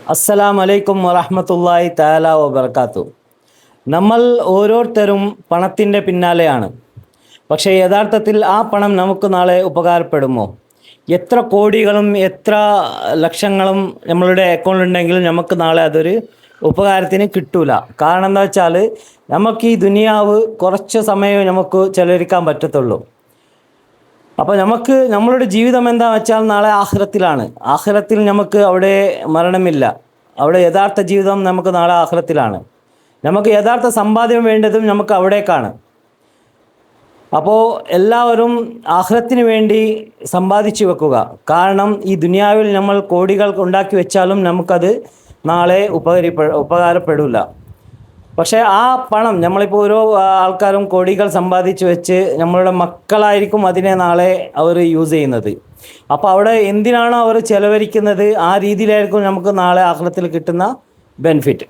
അസ്സലാമലൈക്കും വറഹ്മത്തുള്ളാഹി തആല വബറകാതുഹു. നമ്മൾ ഓരോരുത്തരും പണത്തിൻ്റെ പിന്നാലെയാണ്. പക്ഷേ യഥാർത്ഥത്തിൽ ആ പണം നമുക്ക് നാളെ ഉപകാരപ്പെടുമോ? എത്ര കോടികളും എത്ര ലക്ഷങ്ങളും നമ്മളുടെ അക്കൗണ്ടിലുണ്ടെങ്കിലും നമുക്ക് നാളെ അതൊരു ഉപകാരത്തിന് കിട്ടൂല. കാരണം എന്താ വെച്ചാൽ നമുക്ക് ഈ ദുനിയാവ് കുറച്ച് സമയമേ നമുക്ക് ചെലവഴിക്കാൻ പറ്റത്തുള്ളൂ. അപ്പോൾ നമുക്ക് നമ്മളുടെ ജീവിതം എന്താണെന്ന് വെച്ചാൽ നാളെ ആഖിറത്തിലാണ്. ആഖിറത്തിൽ നമുക്ക് അവിടെ മരണമില്ല. അവിടെ യഥാർത്ഥ ജീവിതം നമുക്ക് നാളെ ആഖിറത്തിലാണ്. നമുക്ക് യഥാർത്ഥ സമ്പാദ്യം വേണ്ടതും നമുക്ക് അവിടേക്കാണ്. അപ്പോൾ എല്ലാവരും ആഖിറത്തിന് വേണ്ടി സമ്പാദിച്ചു വെക്കുക. കാരണം ഈ ദുനിയാവിൽ നമ്മൾ കോടികൾ ഉണ്ടാക്കി വെച്ചാലും നമുക്കത് നാളെ ഉപകാരപ്പെടില്ല. പക്ഷേ ആ പണം നമ്മളിപ്പോൾ ഓരോ ആൾക്കാരും കോടികൾ സമ്പാദിച്ചു വെച്ച് നമ്മളുടെ മക്കളായിരിക്കും അതിനെ നാളെ അവർ യൂസ് ചെയ്യുന്നത്. അപ്പോൾ അവിടെ എന്തിനാണോ അവർ ചെലവഴിക്കുന്നത് ആ രീതിയിലായിരിക്കും നമുക്ക് നാളെ ആഖിറത്തിൽ കിട്ടുന്ന ബെനിഫിറ്റ്.